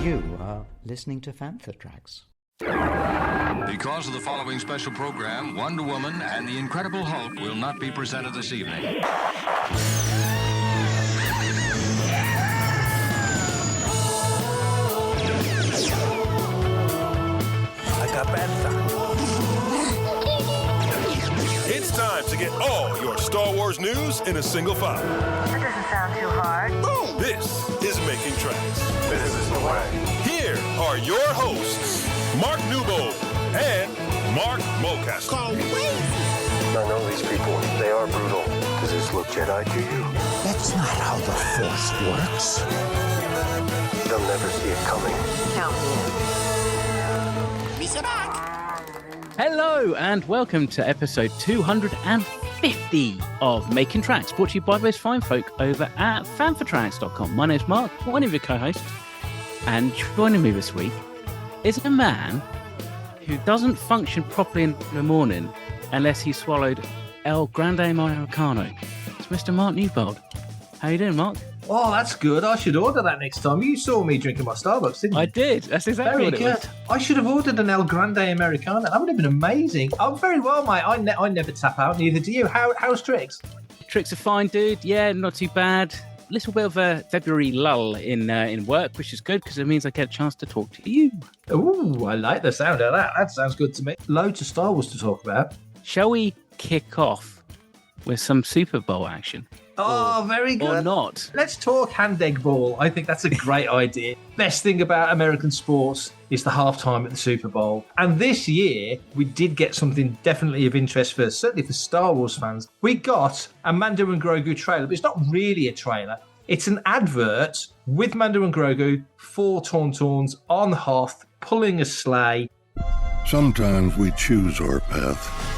You are listening to Fantha Tracks. Because of the following special program, Wonder Woman and the Incredible Hulk will not be presented this evening. It's time to get all your Star Wars news in a single file. That doesn't sound too hard. Boom! This is Making Tracks. This is the way. Here are your hosts, Mark Newbold and Mark Mulcaster. I know these people. They are brutal. Does this look Jedi to you? That's not how the Force works. They'll never see it coming. Count me in. Hello and welcome to episode 250 of Making Tracks, brought to you by those fine folk over at fanfatracks.com. My name's Mark, one of your co-hosts, and joining me this week is a man who doesn't function properly in the morning unless he swallowed El Grande Americano. It's Mr. Mark Newbold. How you doing, Mark? Oh, that's good. I should order that next time. You saw me drinking my Starbucks, didn't you? I did. That's exactly what it was. I should have ordered an El Grande Americano. That would have been amazing. I'm very well, mate. I never tap out, neither do you. How's Tricks? Tricks are fine, dude. Yeah, not too bad. Little bit of a February lull in work, which is good because it means I get a chance to talk to you. Ooh, I like the sound of that. That sounds good to me. Loads of Star Wars to talk about. Shall we kick off with some Super Bowl action? Oh, very good. Or not. Let's talk hand egg ball. I think that's a great idea. Best thing about American sports is the halftime at the Super Bowl. And this year, we did get something definitely of interest for, certainly for Star Wars fans. We got a Mando and Grogu trailer, but it's not really a trailer. It's an advert with Mando and Grogu, 4 Tauntauns on Hoth, pulling a sleigh. Sometimes we choose our path.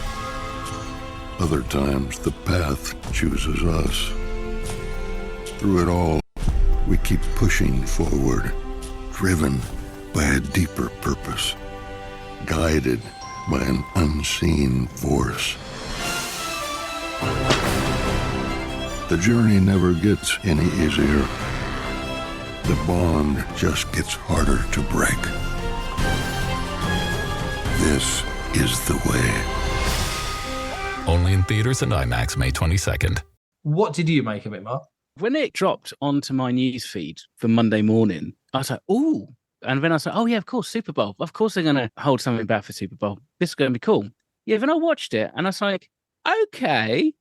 Other times, the path chooses us. Through it all, we keep pushing forward, driven by a deeper purpose, guided by an unseen force. The journey never gets any easier. The bond just gets harder to break. This is the way. Only in theaters and IMAX, May 22nd. What did you make of it, Mark? When it dropped onto my news feed for Monday morning, I was like, ooh. And then I was like, oh, yeah, of course, Super Bowl. Of course they're going to hold something back for Super Bowl. This is going to be cool. Yeah, then I watched it and I was like, okay.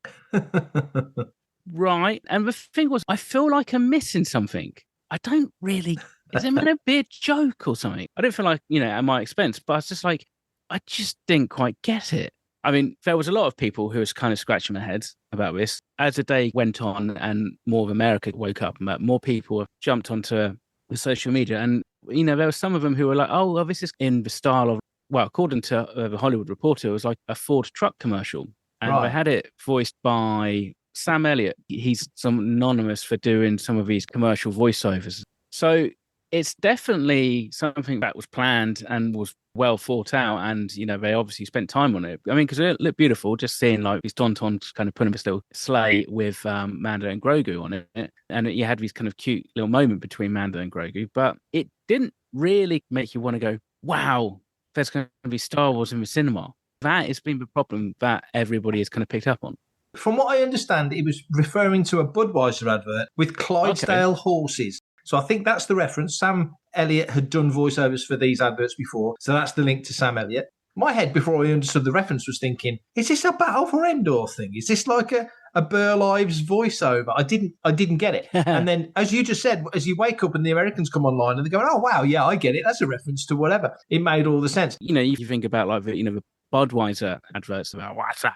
Right. And the thing was, I feel like I'm missing something. I don't really, is it meant to be a joke or something? I don't feel like, at my expense, but I was just like, I just didn't quite get it. I mean, there was a lot of people who was kind of scratching their heads about this. As the day went on and more of America woke up, more people jumped onto the social media. And, there were some of them who were like, oh, well, this is in the style of, well, according to the Hollywood Reporter, it was like a Ford truck commercial. And They had it voiced by Sam Elliott. He's synonymous for doing some of these commercial voiceovers. So it's definitely something that was planned and was well thought out. And, they obviously spent time on it. I mean, because it looked beautiful just seeing like these Tauntauns kind of putting this little sleigh with Mando and Grogu on it. And you had these kind of cute little moment between Mando and Grogu. But it didn't really make you want to go, wow, there's going to be Star Wars in the cinema. That has been the problem that everybody has kind of picked up on. From what I understand, it was referring to a Budweiser advert with Clydesdale horses. So I think that's the reference. Sam Elliott had done voiceovers for these adverts before. So that's the link to Sam Elliott. My head, before I understood the reference, was thinking, is this a Battle for Endor thing? Is this like a Burr Lives voiceover? I didn't get it. And then, as you just said, as you wake up and the Americans come online and they're going, oh, wow, yeah, I get it. That's a reference to whatever. It made all the sense. You think about like the Budweiser adverts about what's up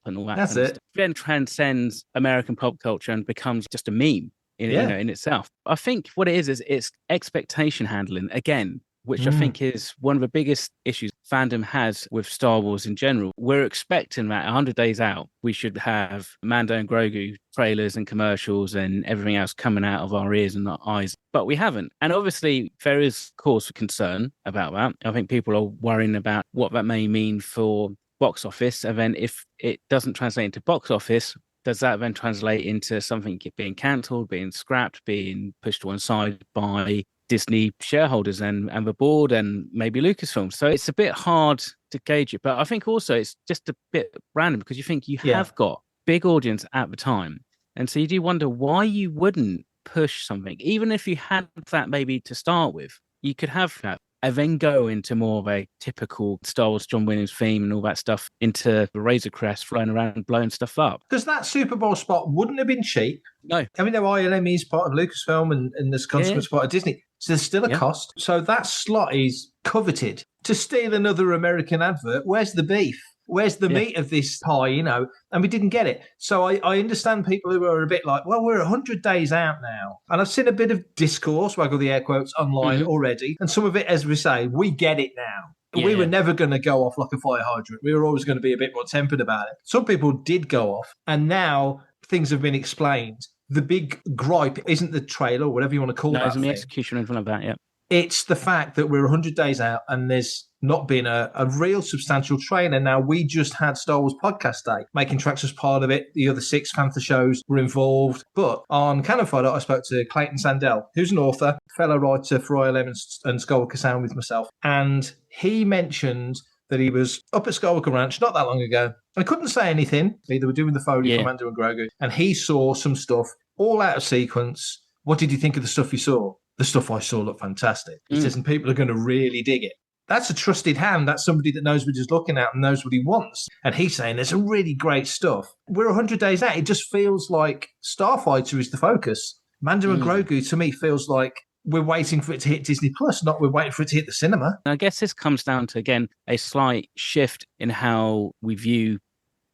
and all that. That's kind it. Of stuff. Then transcends American pop culture and becomes just a meme in itself. I think what it is it's expectation handling again, which I think is one of the biggest issues fandom has with Star Wars in general. We're expecting that 100 days out, we should have Mando and Grogu trailers and commercials and everything else coming out of our ears and our eyes, but we haven't. And obviously there is cause for concern about that. I think people are worrying about what that may mean for box office. And then if it doesn't translate into box office, does that then translate into something being cancelled, being scrapped, being pushed to one side by Disney shareholders and the board and maybe Lucasfilm. So it's a bit hard to gauge it. But I think also it's just a bit random because you think you have got big audience at the time. And so you do wonder why you wouldn't push something, even if you had that maybe to start with. You could have that and then go into more of a typical Star Wars John Williams theme and all that stuff into the Razor Crest, flying around and blowing stuff up. Because that Super Bowl spot wouldn't have been cheap. No. I mean, ILM is part of Lucasfilm and there's consequence part of Disney. So there's still a cost. So that slot is coveted. To steal another American advert, where's the beef? Where's the meat of this pie, And we didn't get it. So I understand people who are a bit like, well, we're 100 days out now. And I've seen a bit of discourse, waggle the air quotes, online already. And some of it, as we say, we get it now. We were never going to go off like a fire hydrant. We were always going to be a bit more tempered about it. Some people did go off. And now things have been explained. The big gripe isn't the trailer, or whatever you want to call that. No, isn't the execution or anything like that, It's the fact that we're 100 days out and there's not been a real substantial trailer. Now, we just had Star Wars Podcast Day. Making Tracks was part of it. The other 6 Fantha shows were involved. But on Canon Photo, I spoke to Clayton Sandell, who's an author, fellow writer for ILM and Skywalker Sound with myself. And he mentioned that he was up at Skywalker Ranch not that long ago. I couldn't say anything. They were doing the Foley for Mando and Grogu. And he saw some stuff all out of sequence. What did you think of the stuff you saw? The stuff I saw looked fantastic. He says, and people are going to really dig it. That's a trusted hand. That's somebody that knows what he's looking at and knows what he wants. And he's saying there's some really great stuff. We're 100 days out. It just feels like Starfighter is the focus. Mando and Grogu, to me, feels like we're waiting for it to hit Disney Plus, not we're waiting for it to hit the cinema. I guess this comes down to, again, a slight shift in how we view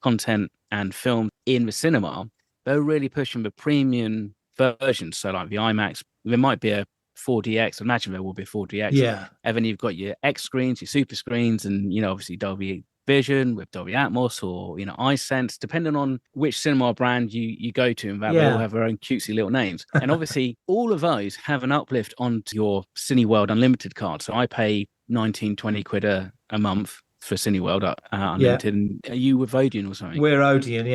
content and film in the cinema. They're really pushing the premium versions. So like the IMAX, there might be a 4DX. I imagine there will be a 4DX. Yeah. And then you've got your X screens, your super screens, and, obviously Dolby Vision with Dolby Atmos or, iSense, depending on which cinema brand you go to. And they all have their own cutesy little names. And obviously all of those have an uplift onto your Cineworld Unlimited card. So I pay 19, 20 quid a month for Cineworld Unlimited. And are you with Odeon or something? We're Odeon,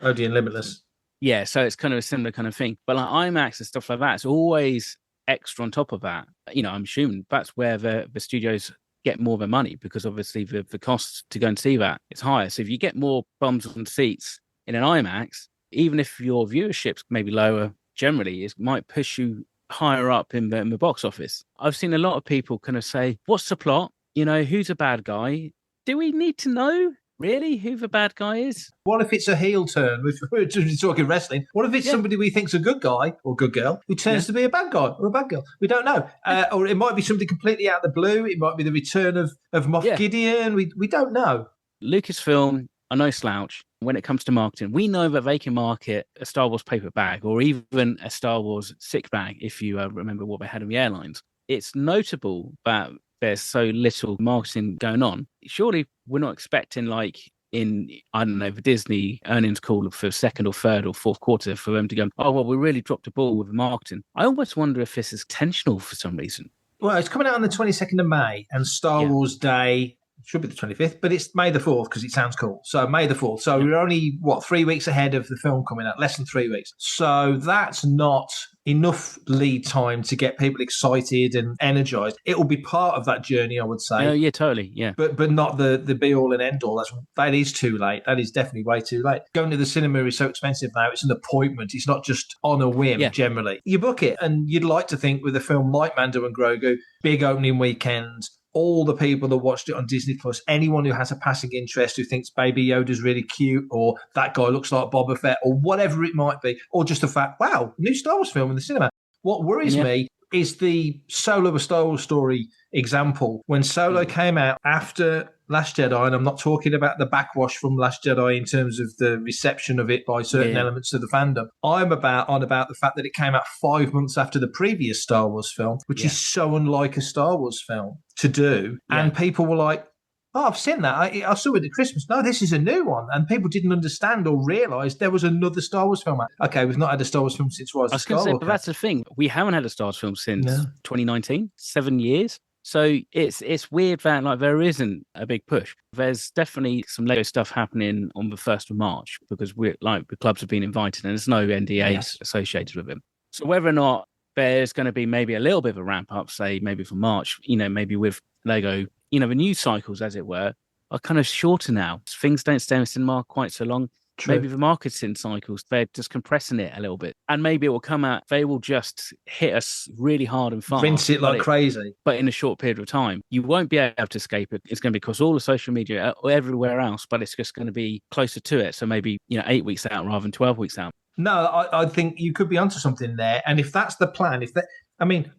Odeon Limitless. Yeah, so it's kind of a similar kind of thing. But like IMAX and stuff like that, it's always extra on top of that. I'm assuming that's where the studios get more of their money, because obviously the costs to go and see that is higher. So if you get more bums on seats in an IMAX, even if your viewership's maybe lower generally, it might push you higher up in the box office. I've seen a lot of people kind of say, what's the plot? Who's a bad guy? Do we need to know really who the bad guy is? What if it's a heel turn? We're talking wrestling. What if it's somebody we think's a good guy or good girl who turns to be a bad guy or a bad girl? We don't know. Or it might be somebody completely out of the blue. It might be the return of Moff Gideon. We don't know. Lucasfilm are no slouch when it comes to marketing. We know that they can market a Star Wars paper bag or even a Star Wars sick bag, if you remember what they had in the airlines. It's notable that there's so little marketing going on. Surely we're not expecting the Disney earnings call for second or third or fourth quarter for them to go, oh, well, we really dropped the ball with the marketing. I almost wonder if this is intentional for some reason. Well, it's coming out on the 22nd of May and Star Wars Day should be the 25th, but it's May the 4th because it sounds cool. So May the 4th. So we're only, 3 weeks ahead of the film coming out, less than 3 weeks. So that's not enough lead time to get people excited and energized. It will be part of that journey, I would say. Oh, yeah, totally, yeah. But not the be-all and end-all. That is too late. That is definitely way too late. Going to the cinema is so expensive now. It's an appointment. It's not just on a whim, generally. You book it, and you'd like to think with a film like Mando and Grogu, big opening weekend, all the people that watched it on Disney Plus, anyone who has a passing interest, who thinks Baby Yoda's really cute, or that guy looks like Boba Fett, or whatever it might be, or just the fact, wow, new Star Wars film in the cinema. What worries me is the Solo a Star Wars Story example. When Solo came out after Last Jedi, and I'm not talking about the backwash from Last Jedi in terms of the reception of it by certain elements of the fandom. I'm on about the fact that it came out 5 months after the previous Star Wars film, which is so unlike a Star Wars film to do. And people were like, oh, I've seen that. I saw it at Christmas. No, this is a new one. And people didn't understand or realise there was another Star Wars film out. Okay, we've not had a Star Wars film since Rise of Skywalker. I was going to say, but that's the thing. We haven't had a Star Wars film since 2019, 7 years. So it's weird that there isn't a big push. There's definitely some Lego stuff happening on the 1st of March because the clubs have been invited and there's no NDAs associated with them. So whether or not there's going to be maybe a little bit of a ramp up, say maybe for March, maybe with Lego, the news cycles, as it were, are kind of shorter now. Things don't stay in cinema quite so long. True. Maybe the marketing cycles, they're just compressing it a little bit. And maybe it will come out, they will just hit us really hard and fast. Rinse it like crazy. But in a short period of time. You won't be able to escape it. It's going to be across all the social media, everywhere else, but it's just going to be closer to it. So maybe, 8 weeks out rather than 12 weeks out. No, I think you could be onto something there. And if that's the plan,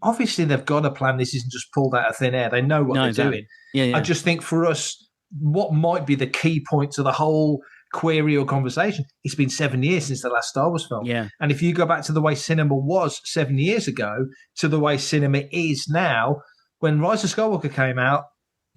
obviously they've got a plan. This isn't just pulled out of thin air. They know what they're doing. Yeah. I just think for us, what might be the key point to the whole query or conversation, it's been 7 years since the last Star Wars film. Yeah. And if you go back to the way cinema was 7 years ago to the way cinema is now, when Rise of Skywalker came out,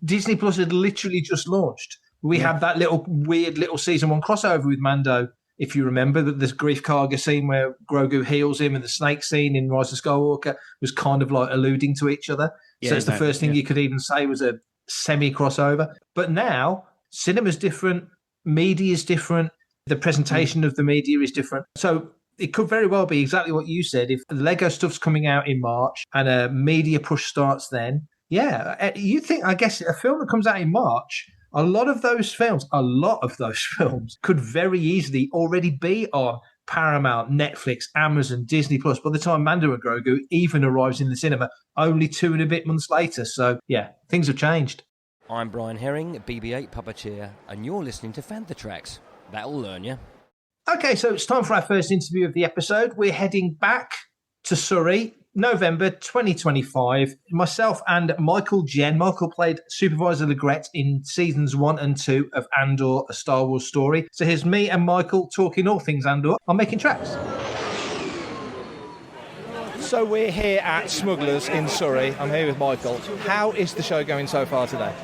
Disney Plus had literally just launched. We had that weird little season 1 crossover with Mando, if you remember, this Grief Karga scene where Grogu heals him, and the snake scene in Rise of Skywalker was kind of like alluding to each other. So it's the first thing you could even say was a semi-crossover. But now, cinema's different, media is different, the presentation of the media is different. So it could very well be exactly what you said. If Lego stuff's coming out in March and a media push starts then, I guess a film that comes out in March, a lot of those films could very easily already be on Paramount, Netflix, Amazon, Disney Plus by the time Mando and Grogu even arrives in the cinema, only 2 and a bit months later. So, things have changed. I'm Brian Herring, BB-8 puppeteer, and you're listening to Fantha Tracks. That'll learn you. Okay, so it's time for our first interview of the episode. We're heading back to Surrey, November 2025. Myself and Michael Jenn. Michael played Supervisor Legret in seasons 1 and 2 of Andor, A Star Wars Story. So here's me and Michael talking all things Andor on Making Tracks. So we're here at Smugglers in Surrey. I'm here with Michael. How is the show going so far today?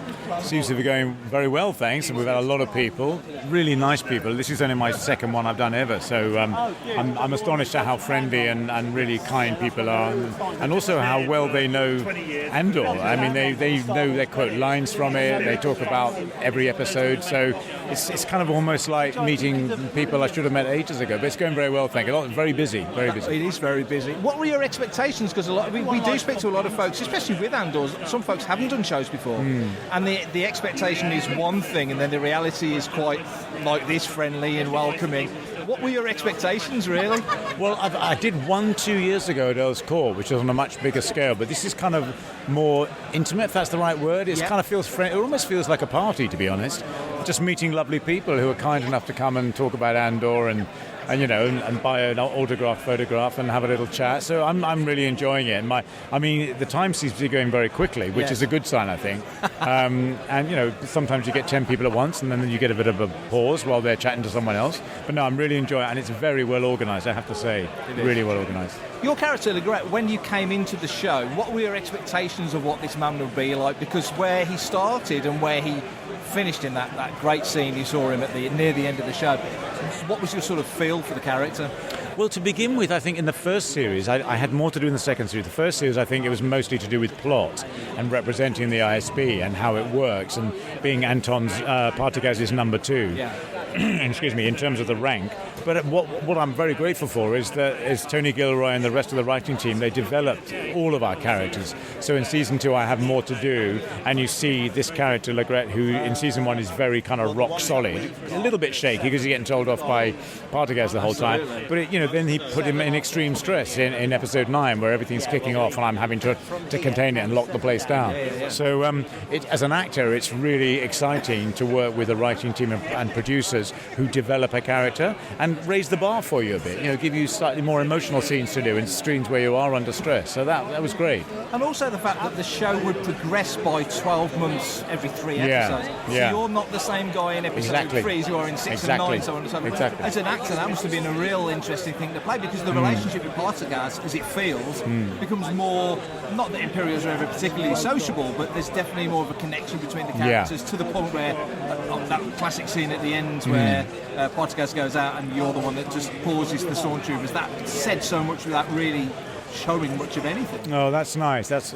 Seems to be going very well, thanks. And we've had a lot of people, really nice people. This is only my second one I've done ever, so I'm astonished at how friendly and really kind people are, and also how well they know Andor. I mean, they know, they quote lines from it. They talk about every episode, so it's kind of almost like meeting people I should have met ages ago. But it's going very well, thank you. Very busy, very busy. It is very busy. What were your expectations? Because we do speak to a lot of folks, especially with Andor. Some folks haven't done shows before, and the expectation is one thing, and then the reality is quite like this, friendly and welcoming. What were your expectations, really? Well, I did one 2 years ago at Earl's Court, which was on a much bigger scale, but this is kind of more intimate, if that's the right word. It kind of feels it almost feels like a party, to be honest. Just meeting lovely people who are kind enough to come and talk about Andor and buy an autographed photograph and have a little chat. So I'm really enjoying it. And the time seems to be going very quickly, which is a good sign, I think. Sometimes you get 10 people at once, and then you get a bit of a pause while they're chatting to someone else. But no, I'm really enjoying it, and it's very well organised, I have to say. Really well organised. Your character, Legret, when you came into the show, what were your expectations of what this man would be like? Because where he started and where he finished in that great scene you saw him near the end of the show, what was your sort of feel for the character? Well, to begin with, I think in the first series, I had more to do in the second series. The first series, I think it was mostly to do with plot and representing the ISB and how it works, and being Anton's Partagaz's number 2. Excuse me, in terms of the rank. But what I'm very grateful for is that Tony Gilroy and the rest of the writing team, they developed all of our characters. So in season 2, I have more to do, and you see this character, Legret, who in season 1 is very kind of rock solid, a little bit shaky because he's getting told off by Partagaz the whole time. But then he put him in extreme stress in episode 9, where everything's kicking off and I'm having to contain it and lock the place down. So as an actor, it's really exciting to work with a writing team and producers who develop a character and raise the bar for you a bit, give you slightly more emotional scenes to do in streams where you are under stress. So that was great. And also the fact that the show would progress by 12 months every 3 episodes. So you're not the same guy in episode 3 as you are in 6 and 9, so on and so forth. Exactly. As an actor, that must have been a real interesting thing to play, because the relationship with Partagaz, as it feels, becomes more, not that Imperials are ever particularly sociable, but there's definitely more of a connection between the characters, to the point where that classic scene at the end where Partagaz goes out and you're the one that just pauses the stormtroopers. That said so much without really showing much of anything. Oh, that's nice. That's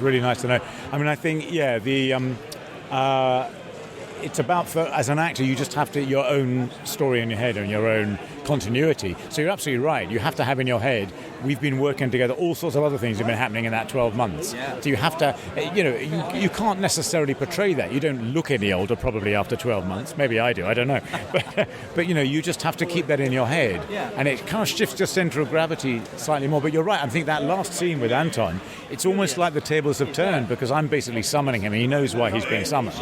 really nice to know. I mean, I think it's about, as an actor, you just have to your own story in your head and your own continuity. So you're absolutely right. You have to have in your head, we've been working together, all sorts of other things have been happening in that 12 months. Yeah. So you have to, you can't necessarily portray that. You don't look any older probably after 12 months. Maybe I do, I don't know. But you just have to keep that in your head. Yeah. And it kind of shifts your centre of gravity slightly more. But you're right, I think that last scene with Anton, it's almost like the tables have turned because I'm basically summoning him and he knows why he's being summoned.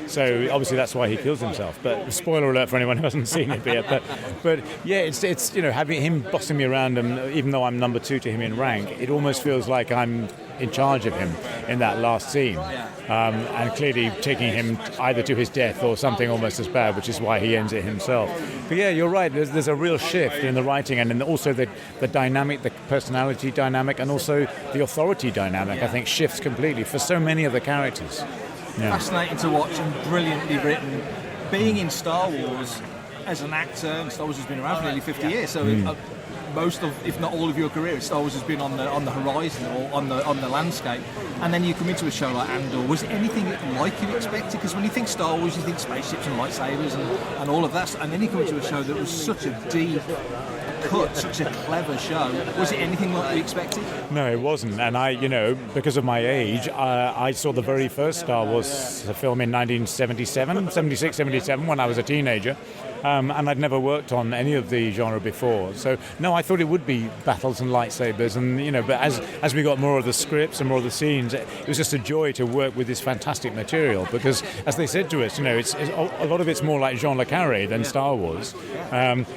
So obviously that's why he kills himself. But spoiler alert for anyone who hasn't seen it yet. But yeah, it's having him bossing me around, and even though I'm number 2 to him in rank, it almost feels like I'm in charge of him in that last scene, and clearly taking him either to his death or something almost as bad, which is why he ends it himself. But yeah, you're right, there's a real shift in the writing and also the dynamic, the personality dynamic, and also the authority dynamic, I think, shifts completely for so many of the characters. Yeah. Fascinating to watch and brilliantly written. Being in Star Wars as an actor, and Star Wars has been around for nearly 50 years, so most of, if not all of your career, Star Wars has been on the horizon or on the landscape, and then you come into a show like Andor. Was it anything like you expected? Because when you think Star Wars, you think spaceships and lightsabers and all of that, and then you come into a show that was such a deep cut, such a clever show. Was it anything like you expected? No, it wasn't. And I, because of my age, I saw the very first Star Wars film in 1977 when I was a teenager. And I'd never worked on any of the genre before. So, no, I thought it would be battles and lightsabers. And, but as we got more of the scripts and more of the scenes, it was just a joy to work with this fantastic material because, as they said to us, it's a lot of it's more like Jean Le Carré than Star Wars.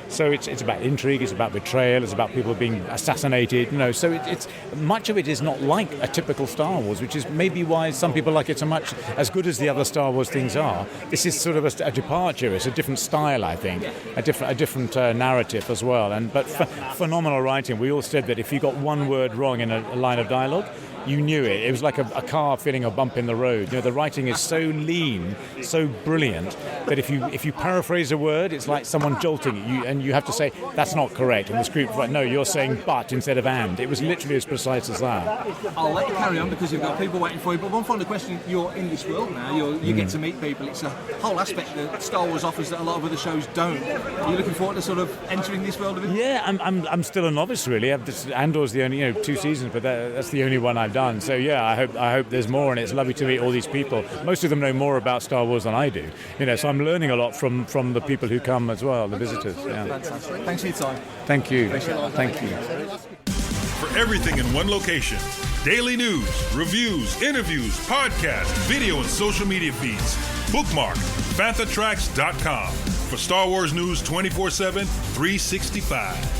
So it's about intrigue, it's about betrayal, it's about people being assassinated, So it's much of it is not like a typical Star Wars, which is maybe why some people like it so much. As good as the other Star Wars things are, this is sort of a departure. It's a different style, I think, a different narrative as well. But phenomenal writing. We all said that if you got one word wrong in a line of dialogue, you knew it. It was like a car feeling a bump in the road. The writing is so lean, so brilliant that if you paraphrase a word, it's like someone jolting you, and you have to say that's not correct. And the script, like, no, you're saying but instead of and. It was literally as precise as that. I'll let you carry on because you've got people waiting for you. But one final question: you're in this world now. You get to meet people. It's a whole aspect that Star Wars offers that a lot of other shows don't. Are you looking forward to sort of entering this world a bit? Yeah, I'm still a novice really. Andor's the only 2 seasons, but that's the only one I've done. So yeah, I hope there's more, and it's lovely to meet all these people. Most of them know more about Star Wars than I do. So I'm learning a lot from the people who come as well, the visitors. Yeah. Fantastic. Thanks for your time. Thank you. Thank you. For everything in one location, daily news, reviews, interviews, podcasts, video and social media feeds. Bookmark FanthaTracks.com for Star Wars news 24/7, 365.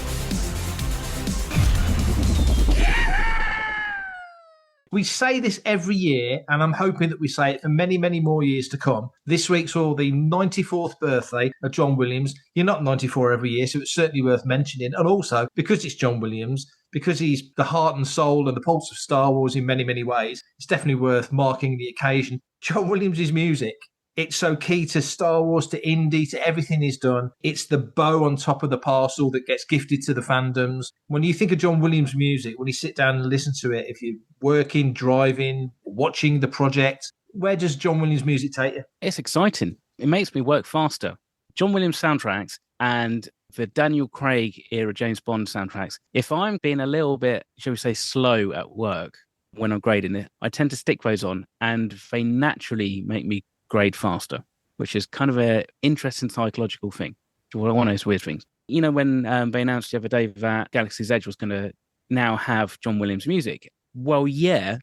We say this every year, and I'm hoping that we say it for many, many more years to come. This week's all the 94th birthday of John Williams. You're not 94 every year, so it's certainly worth mentioning. And also, because it's John Williams, because he's the heart and soul and the pulse of Star Wars in many, many ways, it's definitely worth marking the occasion. John Williams' music, it's so key to Star Wars, to indie, to everything he's done. It's the bow on top of the parcel that gets gifted to the fandoms. When you think of John Williams' music, when you sit down and listen to it, if you're working, driving, watching the project, where does John Williams' music take you? It's exciting. It makes me work faster. John Williams soundtracks and the Daniel Craig era James Bond soundtracks, if I'm being a little bit, shall we say, slow at work when I'm grading it, I tend to stick those on, and they naturally make me grade faster, which is kind of an interesting psychological thing. One of those weird things. When they announced the other day that Galaxy's Edge was going to now have John Williams music, well, yeah,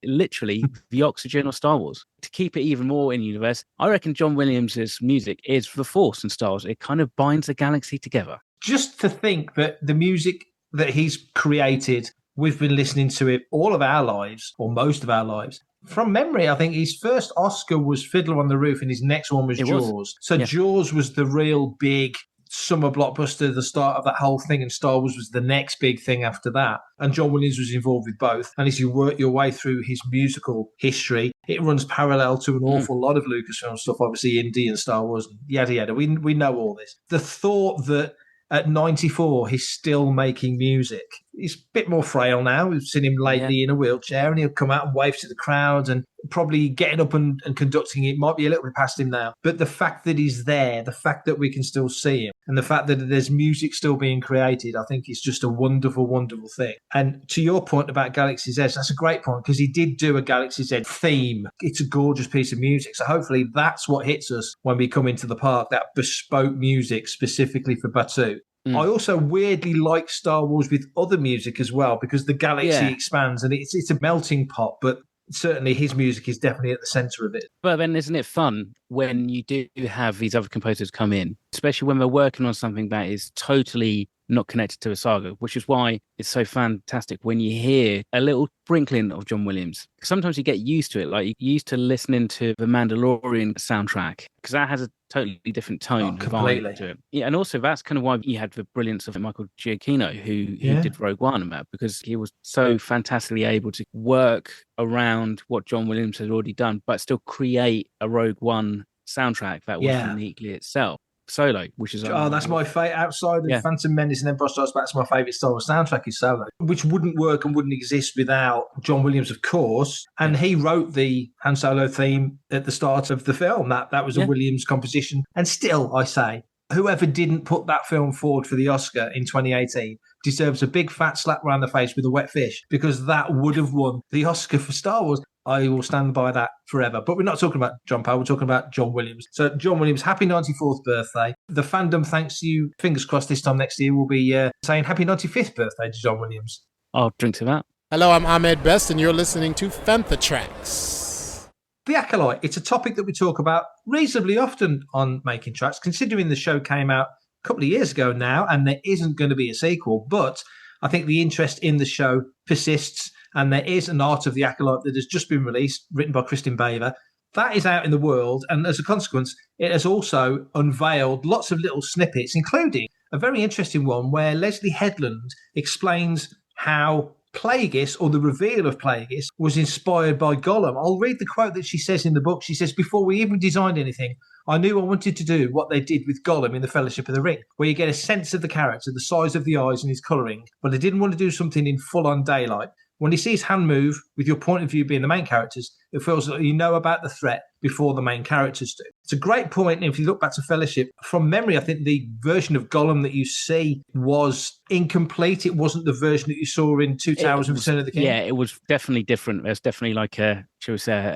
literally the oxygen of Star Wars. To keep it even more in the universe, I reckon John Williams' music is the force in Star Wars. It kind of binds the galaxy together. Just to think that the music that he's created, we've been listening to it all of our lives, or most of our lives. From memory, I think his first Oscar was Fiddler on the Roof, and his next one was Jaws. So yeah. Jaws was the real big summer blockbuster, the start of that whole thing, and Star Wars was the next big thing after that. And John Williams was involved with both. And as you work your way through his musical history, it runs parallel to an awful lot of Lucasfilm stuff, obviously Indy and Star Wars, and yada yada. We know all this. The thought that at 94 he's still making music He's a bit more frail now. We've seen him lately in a wheelchair, and he'll come out and wave to the crowd, and probably getting up and conducting it might be a little bit past him now. But the fact that he's there, the fact that we can still see him, and the fact that there's music still being created, I think is just a wonderful, wonderful thing. And to your point about Galaxy's Edge, that's a great point, because he did do a Galaxy's Edge theme. It's a gorgeous piece of music. So hopefully that's what hits us when we come into the park, that bespoke music specifically for Batuu. I also weirdly like Star Wars with other music as well, because the galaxy expands and it's a melting pot, but certainly his music is definitely at the centre of it. But then isn't it fun when you do have these other composers come in, especially when we're working on something that is totally not connected to a saga, which is why it's so fantastic when you hear a little sprinkling of John Williams. Sometimes you get used to it, like you're used to listening to the Mandalorian soundtrack, because that has a totally different tone completely to it. Yeah, and also that's kind of why you had the brilliance of Michael Giacchino, who did Rogue One, and that, because he was so fantastically able to work around what John Williams had already done, but still create a Rogue One soundtrack that was uniquely itself. Solo, which is that's my favourite outside of Phantom Menace and Empire Strikes Back. That's my favourite Star Wars soundtrack is Solo, which wouldn't work and wouldn't exist without John Williams, of course. And he wrote the Han Solo theme at the start of the film. That was a Williams composition. And still, I say, whoever didn't put that film forward for the Oscar in 2018 deserves a big fat slap around the face with a wet fish, because that would have won the Oscar for Star Wars. I will stand by that forever. But we're not talking about John Powell, we're talking about John Williams. So John Williams, happy 94th birthday. The fandom, thanks to you, fingers crossed this time next year, will be saying happy 95th birthday to John Williams. I'll drink to that. Hello, I'm Ahmed Best, and you're listening to Fantha Tracks. The Acolyte, it's a topic that we talk about reasonably often on Making Tracks, considering the show came out a couple of years ago now, and there isn't going to be a sequel. But I think the interest in the show persists. And there is an Art of the Acolyte that has just been released, written by Kristin Baver. That is out in the world. And as a consequence, it has also unveiled lots of little snippets, including a very interesting one where Leslie Headland explains how Plagueis, or the reveal of Plagueis, was inspired by Gollum. I'll read the quote that she says in the book. She says, "Before we even designed anything, I knew I wanted to do what they did with Gollum in The Fellowship of the Ring, where you get a sense of the character, the size of the eyes and his colouring, but I didn't want to do something in full-on daylight. When he sees hand move, with your point of view being the main characters, it feels like you know about the threat before the main characters do." It's a great point. And if you look back to Fellowship, from memory, I think the version of Gollum that you see was incomplete. It wasn't the version that you saw in Two Towers and Return of the King. Yeah, it was definitely different. There's definitely like a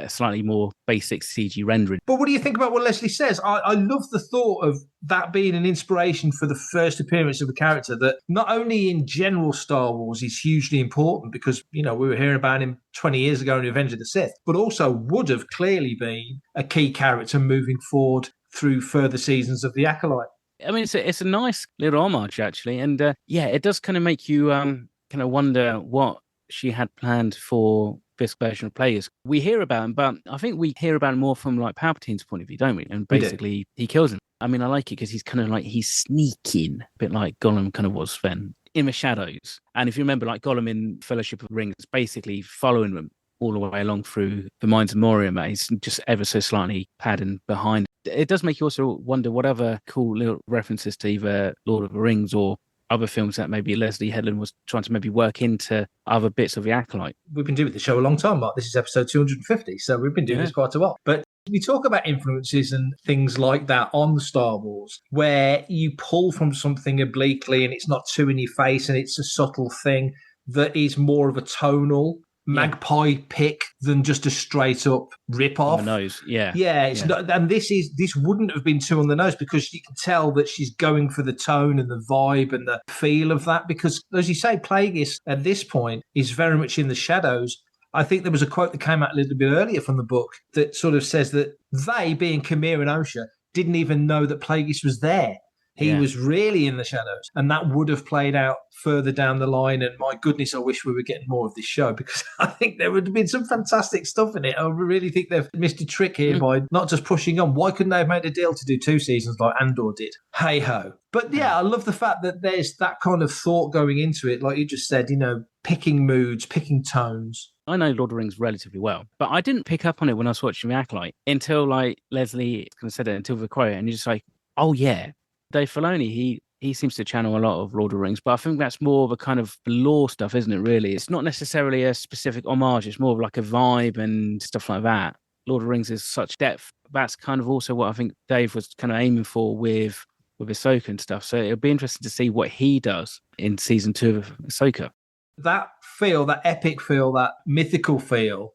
slightly more basic CG rendering. But what do you think about what Leslie says? I love the thought of that being an inspiration for the first appearance of a character that not only in general Star Wars is hugely important, because, you know, we were hearing about him 20 years ago in Revenge of the Sith, but also would have clearly been a key character moving forward through further seasons of The Acolyte. I mean, it's a nice little homage, actually. And it does kind of make you kind of wonder what she had planned for this version of Plagueis. We hear about him, but I think we hear about him more from like Palpatine's point of view, don't we? And basically he kills him. I mean, I like it because he's kind of like, he's sneaking, a bit like Gollum kind of was then, in the shadows. And if you remember, like Gollum in Fellowship of the Ring is basically following them all the way along through the Mines of Moria, mate. He's just ever so slightly padding behind. It does make you also wonder what other cool little references to either Lord of the Rings or other films that maybe Leslie Headland was trying to maybe work into other bits of The Acolyte. We've been doing the show a long time, Mark. This is episode 250, so we've been doing this quite a while. But we talk about influences and things like that on Star Wars, where you pull from something obliquely and it's not too in your face and it's a subtle thing that is more of a tonal Magpie pick than just a straight up rip off. On the nose, it's not, and this wouldn't have been too on the nose, because you can tell that she's going for the tone and the vibe and the feel of that. Because as you say, Plagueis at this point is very much in the shadows. I think there was a quote that came out a little bit earlier from the book that sort of says that they, being Khmer and Osha, didn't even know that Plagueis was there. He was really in the shadows, and that would have played out further down the line. And my goodness, I wish we were getting more of this show, because I think there would have been some fantastic stuff in it. I really think they've missed a trick here by not just pushing on. Why couldn't they have made a deal to do 2 seasons like Andor did? Hey ho. But yeah, I love the fact that there's that kind of thought going into it. Like you just said, you know, picking moods, picking tones. I know Lord of the Rings relatively well, but I didn't pick up on it when I was watching The Acolyte until like Leslie kind of said it, until the quote, and you're just like, oh yeah. Dave Filoni, he seems to channel a lot of Lord of the Rings, but I think that's more of a kind of lore stuff, isn't it, really? It's not necessarily a specific homage. It's more of like a vibe and stuff like that. Lord of the Rings is such depth. That's kind of also what I think Dave was kind of aiming for with Ahsoka and stuff. So it'll be interesting to see what he does in season 2 of Ahsoka. That feel, that epic feel, that mythical feel,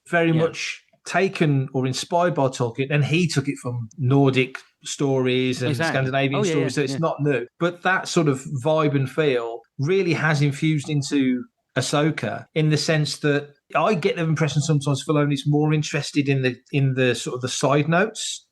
very much taken or inspired by Tolkien, and he took it from Nordic stories and Scandinavian stories, so it's not new. But that sort of vibe and feel really has infused into Ahsoka, in the sense that I get the impression sometimes Filoni's more interested in the sort of the side notes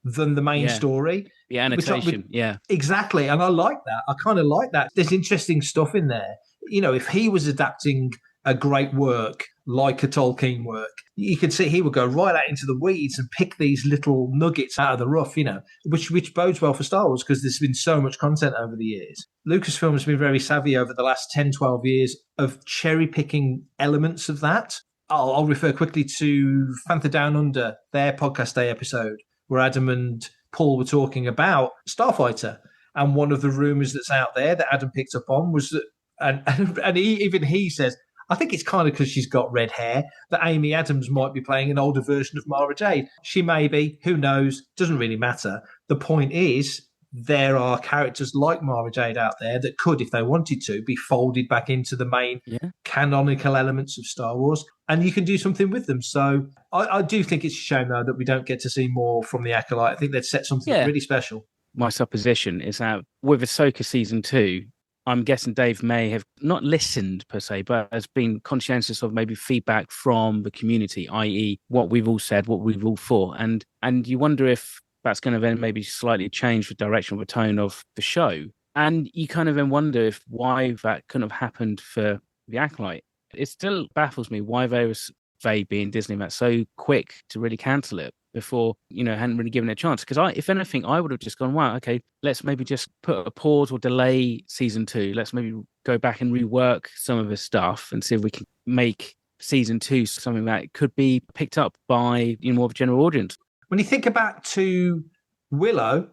than the main story. The annotation, Exactly. And I like that. I kind of like that. There's interesting stuff in there. You know, if he was adapting a great work like a Tolkien work, you could see he would go right out into the weeds and pick these little nuggets out of the rough, you know, which bodes well for Star Wars, because there's been so much content over the years. Lucasfilm has been very savvy over the last 10, 12 years of cherry-picking elements of that. I'll refer quickly to Fantha Down Under, their podcast day episode, where Adam and Paul were talking about Starfighter. And one of the rumours that's out there that Adam picked up on was that, and he says, I think it's kind of because she's got red hair that Amy Adams might be playing an older version of Mara Jade. She may be, who knows, doesn't really matter. The point is, there are characters like Mara Jade out there that could, if they wanted to, be folded back into the main canonical elements of Star Wars, and you can do something with them. So I do think it's a shame, though, that we don't get to see more from the Acolyte. I think they'd set something really special. My supposition is that with Ahsoka season 2, I'm guessing Dave may have not listened per se, but has been conscientious of maybe feedback from the community, i.e. what we've all said, what we've all thought. And you wonder if that's going to then maybe slightly change the direction or the tone of the show. And you kind of then wonder why that couldn't have happened for the Acolyte. It still baffles me why they being Disney, that's so quick to really cancel it before, hadn't really given it a chance. Because if anything, I would have just gone, wow, okay, let's maybe just put a pause or delay season 2. Let's maybe go back and rework some of the stuff and see if we can make season 2 something that could be picked up by more of a general audience. When you think about to Willow,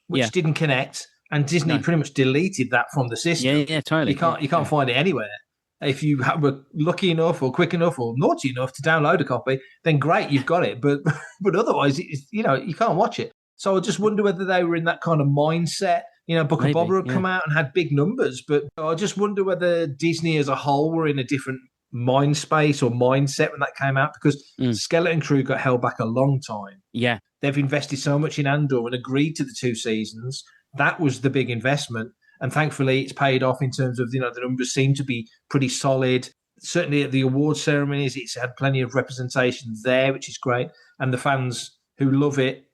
which didn't connect, and Disney pretty much deleted that from the system. Yeah, totally. You can't find it anywhere. If you were lucky enough or quick enough or naughty enough to download a copy, then great, you've got it. But otherwise, you can't watch it. So I just wonder whether they were in that kind of mindset. Book of Boba had come out and had big numbers, but I just wonder whether Disney as a whole were in a different mind space or mindset when that came out, because Skeleton Crew got held back a long time. Yeah. They've invested so much in Andor and agreed to the 2 seasons. That was the big investment. And thankfully, it's paid off in terms of, the numbers seem to be pretty solid. Certainly at the award ceremonies, it's had plenty of representation there, which is great. And the fans who love it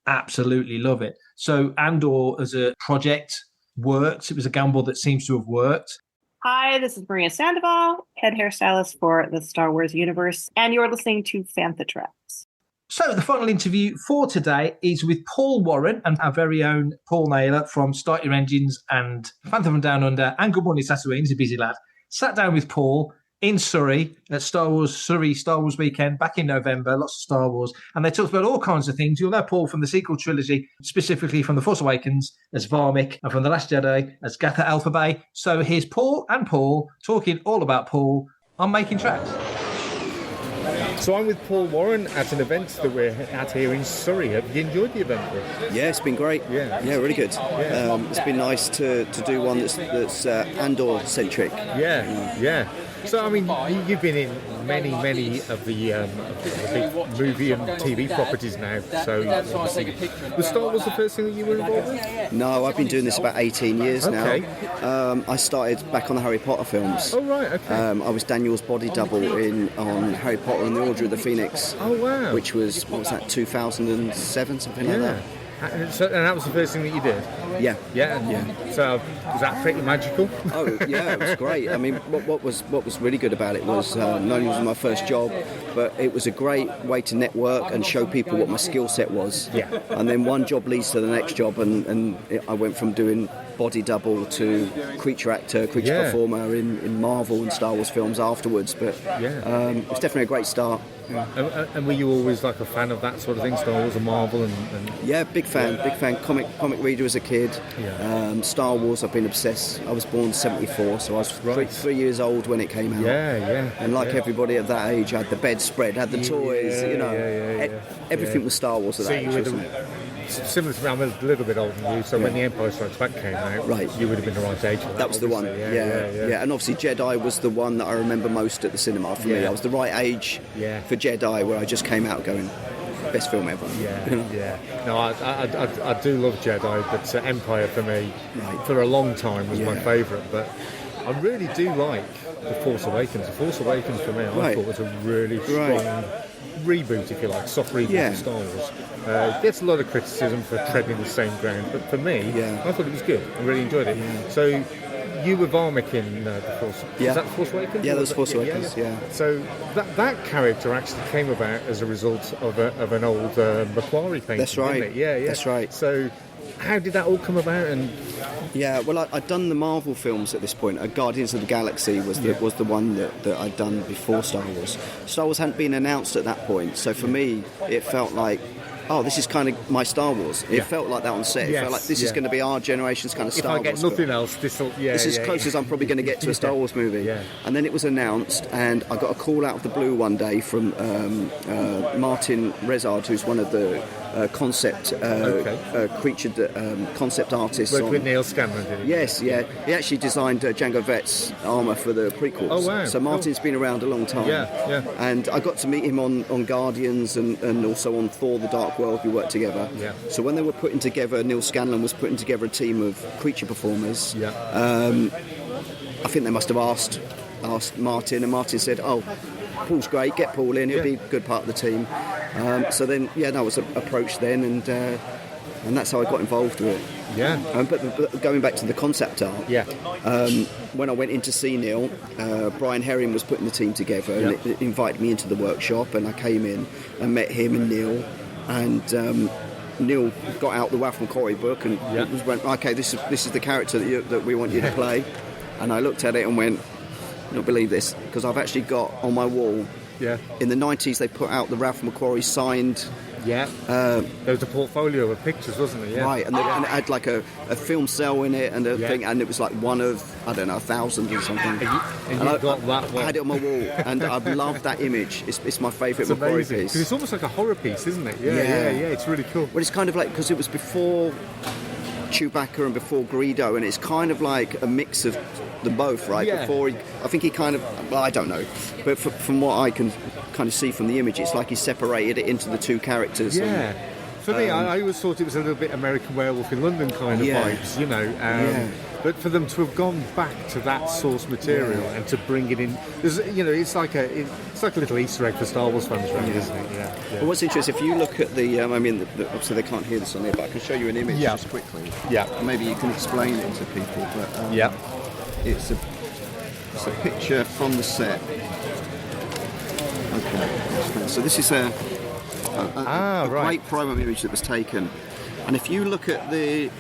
absolutely love it. So Andor as a project worked. It was a gamble that seems to have worked. Hi, this is Maria Sandoval, head hairstylist for the Star Wars universe, and you're listening to Fantha Tracks. So the final interview for today is with Paul Warren and our very own Paul Naylor from Start Your Engines and Fantha from Down Under and Good Morning Tatooine. He's a busy lad. Sat down with Paul in Surrey at Surrey Star Wars Weekend back in November, lots of Star Wars, and they talked about all kinds of things. You'll know Paul from the sequel trilogy, specifically from The Force Awakens as Varmic and from The Last Jedi as Gatha Alphabet. So here's Paul and Paul talking all about Paul on Making Tracks. So I'm with Paul Warren at an event that we're at here in Surrey. Have you enjoyed the event? Yeah, it's been great. Yeah, really good. Yeah. It's been nice to do one that's Andor-centric. Yeah. So, I mean, you've been in many of the big movie and TV properties now. So, obviously, was Star Wars the first thing that you were involved with? No, I've been doing this about 18 years now. I started back on the Harry Potter films. Oh, right, okay. I was Daniel's body double on Harry Potter and the Order of the Phoenix. Oh, wow. Which was, 2007, something like that. And that was the first thing that you did? Yeah. So was that pretty magical? Oh yeah, it was great. I mean, what was really good about it was not only was it my first job, but it was a great way to network and show people what my skill set was. Yeah. And then one job leads to the next job, and I went from doing body double to creature actor, creature performer in Marvel and Star Wars films afterwards. But it was definitely a great start. Yeah. And were you always like a fan of that sort of thing, Star Wars and Marvel? And... Yeah, big fan. Comic reader as a kid. Star Wars, I've been obsessed. I was born 74, so I was 3 years old when it came out. And like everybody at that age, I had the bedspread, had the toys, everything was Star Wars at that age, wasn't it? Similar to me, I'm a little bit older than you, so when The Empire Strikes Back came out, you would have been the right age for that. That was the one, yeah. And obviously Jedi was the one that I remember most at the cinema for me. I was the right age for Jedi, where I just came out going, best film ever. No, I do love Jedi, but Empire for me, for a long time, was my favourite. But I really do like The Force Awakens. The Force Awakens for me, I thought was a really strong reboot, if you like, soft reboot of Star Wars. It gets a lot of criticism for treading the same ground, but for me, I thought it was good. I really enjoyed it. So you were Varmic in The Force. Was that The Force Awakens? Yeah, that was Force Awakens. So that character actually came about as a result of an old Macquarie painting. That's right. Didn't it? That's right. So how did that all come about? And well, I'd done the Marvel films at this point. Guardians of the Galaxy was the one that I'd done before Star Wars. Star Wars hadn't been announced at that point, so for me it felt like, this is kind of my Star Wars. It felt like that on set. It felt like this is going to be our generation's kind of Star Wars. If I get nothing else, this is as close as I'm probably going to get to a Star Wars movie. And then it was announced, and I got a call out of the blue one day from Martin Rezard, who's one of the concept concept artists. Worked with Neil Scanlon, did he? Yes, He actually designed Jango Fett's armour for the prequels. Oh, wow. So Martin's been around a long time. And I got to meet him on Guardians and also on Thor: The Dark World. We worked together. So when they were putting together, Neil Scanlon was putting together a team of creature performers. I think they must have asked Martin, and Martin said, Paul's great, get Paul in, he'll be a good part of the team. So then, I was approached then, and that's how I got involved with it. But going back to the concept art, when I went in to see Neil, Brian Herring was putting the team together, and it invited me into the workshop, and I came in and met him and Neil, and Neil got out the Ralph McQuarrie book and went, okay, this is the character that we want you to play. And I looked at it and went, not believe this, because I've actually got on my wall. In the 90s, they put out the Ralph McQuarrie signed. There was a portfolio of pictures, wasn't there? Right, and it had like a film cell in it and a thing, and it was like one of 1,000 or something. And I got that one. I had it on my wall, and I love that image. It's my favourite McQuarrie piece. Because it's almost like a horror piece, isn't it? Yeah, it's really cool. Well, it's kind of like, because it was before Chewbacca and before Greedo, and it's kind of like a mix of them both, right? Before I think he kind of, well, I don't know, but from what I can kind of see from the image, it's like he separated it into the two characters. For me, I always thought it was a little bit American Werewolf in London kind of vibes, you know. But for them to have gone back to that source material and to bring it in, it's like a little Easter egg for Star Wars fans, really, isn't it? Well, what's interesting, if you look at obviously they can't hear this on here, but I can show you an image just quickly. And maybe you can explain it to people. But it's a picture from the set. Okay. So this is a great promo image that was taken, and if you look at the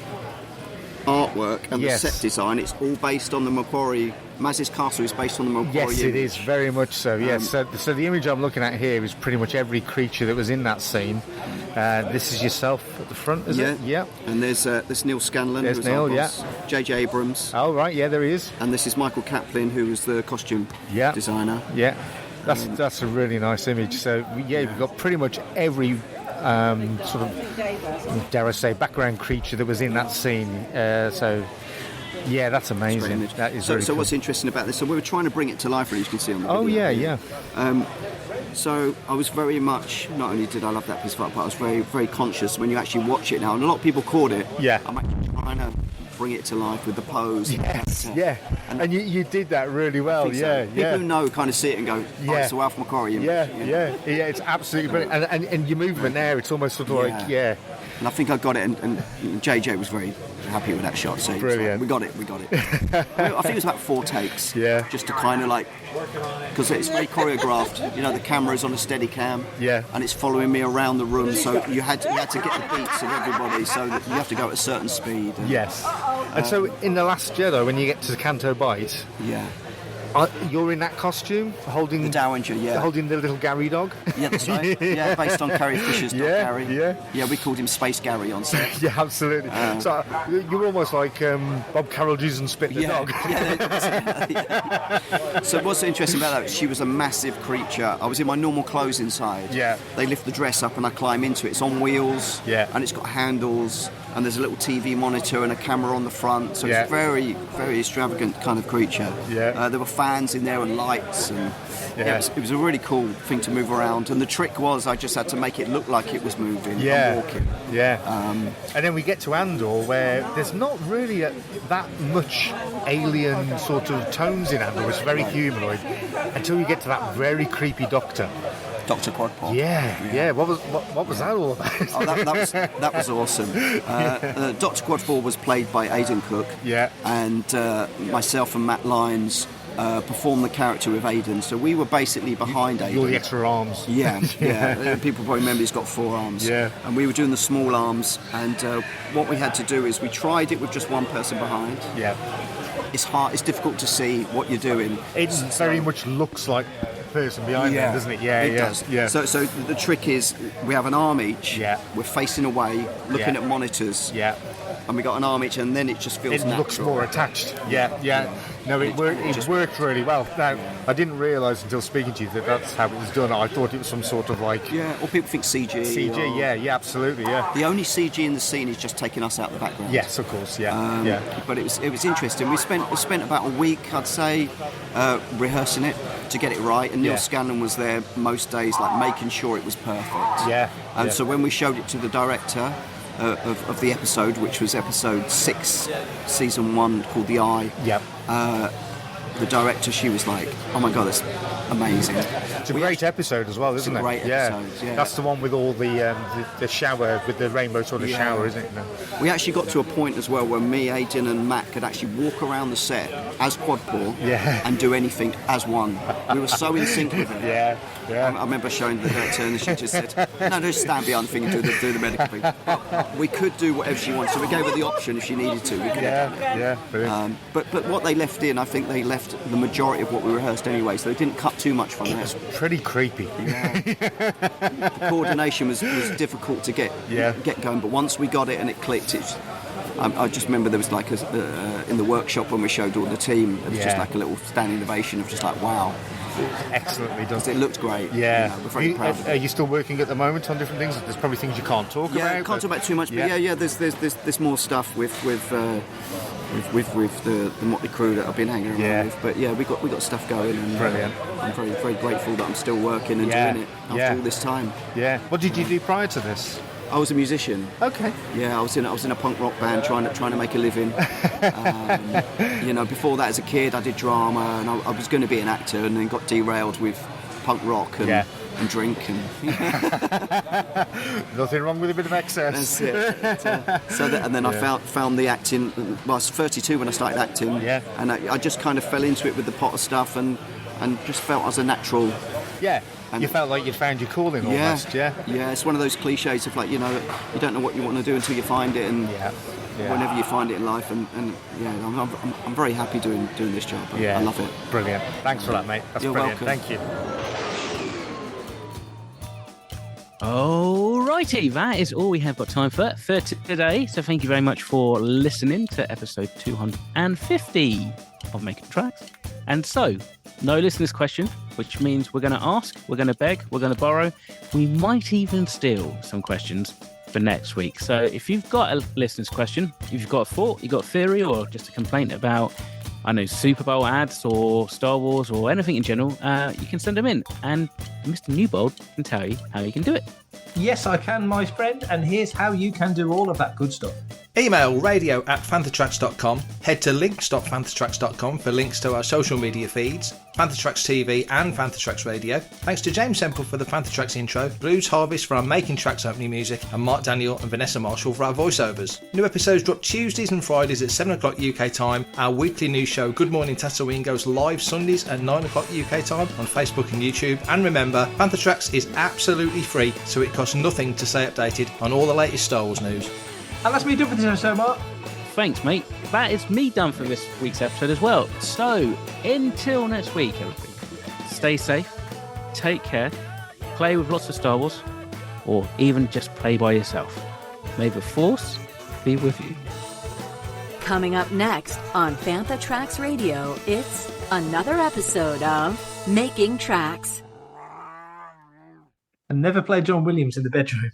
artwork and the set design, it's all based on the Macquarie. Maz's castle is based on the Macquarie image. It is very much so. Yes. So the image I'm looking at here is pretty much every creature that was in that scene. This is yourself at the front, is it? Yeah. And there's Neil Scanlon. There's Neil. J.J. Abrams. Oh right, there he is. And this is Michael Kaplan, who was the costume designer. That's a really nice image. So we've got pretty much every sort of, dare I say, background creature that was in that scene. That's amazing. That is so what's interesting about this? So we were trying to bring it to life, really, as you can see on the video. So I was very much, not only did I love that piece of art, but I was very, very conscious when you actually watch it now, and a lot of people caught it. I'm actually trying to bring it to life with the pose. And you did that really well. People who know kind of see it and go, it's a Ralph McQuarrie image. It's absolutely brilliant. And your movement there, it's almost sort of like And I think I got it, and JJ was very happy with that shot. So brilliant. We got it. I think it was about 4 takes. Yeah. Just to kind of like, because it's very choreographed. You know, the camera's on a steady cam. Yeah. And it's following me around the room, so you had to get the beats of everybody, so that you have to go at a certain speed. And, yes. And so in The Last Jedi, when you get to the Canto Bight, yeah. You're in that costume, holding the Dowager, holding the little Gary dog. Yeah, that's right. Yeah, based on Carrie Fisher's dog, Gary. Yeah, we called him Space Gary on set. Yeah, absolutely. So you're almost like Bob Carroll and Spit the dog. So what's interesting about that? She was a massive creature. I was in my normal clothes inside. Yeah. They lift the dress up and I climb into it. It's on wheels. Yeah. And it's got handles. And there's a little TV monitor and a camera on the front, so it's a very, very extravagant kind of creature. Yeah. There were fans in there and lights, and it was a really cool thing to move around. And the trick was I just had to make it look like it was moving and walking. Yeah. And then we get to Andor, where there's not really that much alien sort of tones in Andor. It's very humanoid until you get to that very creepy doctor. Dr. Quadpaw. Yeah. What was that all about? That was awesome. Dr. Quadpaw was played by Aidan Cook. Yeah. And myself and Matt Lyons performed the character with Aidan. So we were basically behind Aidan. You're the extra arms. Yeah. People probably remember he's got 4 arms. Yeah. And we were doing the small arms. And what we had to do is we tried it with just one person behind. Yeah. It's hard. It's difficult to see what you're doing. It very much looks like person behind them, doesn't it? It does. Yeah. So the trick is we have an arm each. Yeah. We're facing away, looking at monitors. Yeah. And we got an arm each, and then it just feels natural. It looks more attached. Yeah. No, it worked really well. Now, I didn't realise until speaking to you that that's how it was done. I thought it was some sort of like... Yeah, or people think CG. CG, yeah, absolutely, yeah. The only CG in the scene is just taking us out the background. Yes, of course, yeah. But it was interesting. We spent about a week, I'd say, rehearsing it to get it right. And Neil Scanlon was there most days, like making sure it was perfect. Yeah. And so when we showed it to the director... Of the episode, which was episode 6, season 1, called The Eye. Yep. The director, she was like, "Oh my god, that's amazing." It's a great episode as well, isn't it? It's a great episode. Yeah. That's the one with all the shower with the rainbow sort of shower, isn't it? No. We actually got to a point as well where me, Aidan, and Matt could actually walk around the set as Quadpaw and do anything as one. We were so in sync with it. Yeah. I remember showing the director, and she just said, "No, just stand behind the thing and do the medical thing." We could do whatever she wanted, so we gave her the option if she needed to. We could brilliant. But what they left in, I think they left the majority of what we rehearsed anyway, so they didn't cut too much from it. It was pretty creepy. Yeah. The coordination was difficult to get going, but once we got it and it clicked, I just remember there was like in the workshop when we showed all the team, it was just like a little standing ovation of just like, wow. Excellently done. It looked great. Yeah. We're very proud of it. Are you still working at the moment on different things? There's probably things you can't talk about. Yeah, can't talk about too much, but there's more stuff with the Motley Crew that I've been hanging around with. But yeah, we got stuff going, and brilliant. I'm very, very grateful that I'm still working and doing it after all this time. Yeah. What did you do prior to this? I was a musician. Okay. Yeah, I was in a punk rock band trying to make a living. Before that, as a kid, I did drama, and I was going to be an actor, and then got derailed with punk rock and drink and nothing wrong with a bit of excess. That's it. And then I found the acting. Well, I was 32 when I started acting. Yeah. And I just kind of fell into it with the Potter stuff, and just felt as a natural. Yeah. And you felt like you'd found your calling almost, yeah? Yeah, it's one of those cliches of like, you don't know what you want to do until you find it, and whenever you find it in life, and I'm very happy doing this job. I love it. Brilliant. Thanks for that, mate. That's You're brilliant. welcome. Thank you. Alrighty, that is all we have got time for today. So thank you very much for listening to episode 250 of Making Tracks. And so, no listeners' question, which means we're going to ask, we're going to beg, we're going to borrow. We might even steal some questions for next week. So if you've got a listener's question, if you've got a thought, you've got a theory, or just a complaint about, Super Bowl ads or Star Wars or anything in general, you can send them in. And Mr. Newbold can tell you how you can do it. Yes, I can, my friend. And here's how you can do all of that good stuff. Email radio@fanthatracks.com. Head to links.fanthatracks.com for links to our social media feeds, Fantha Tracks TV and Fantha Tracks Radio. Thanks to James Semple for the Fantha Tracks intro, Blues Harvest for our Making Tracks opening music, and Mark Daniel and Vanessa Marshall for our voiceovers. New episodes drop Tuesdays and Fridays at 7 o'clock UK time. Our weekly news show, Good Morning Tatooine, goes live Sundays at 9 o'clock UK time on Facebook and YouTube. And remember, Fantha Tracks is absolutely free, so it costs nothing to stay updated on all the latest Star Wars news. And that's me done for this episode, Mark. Thanks, mate. That is me done for this week's episode as well. So, until next week, everybody, stay safe, take care, play with lots of Star Wars, or even just play by yourself. May the Force be with you. Coming up next on Fantha Tracks Radio, it's another episode of Making Tracks. And never play John Williams in the bedroom.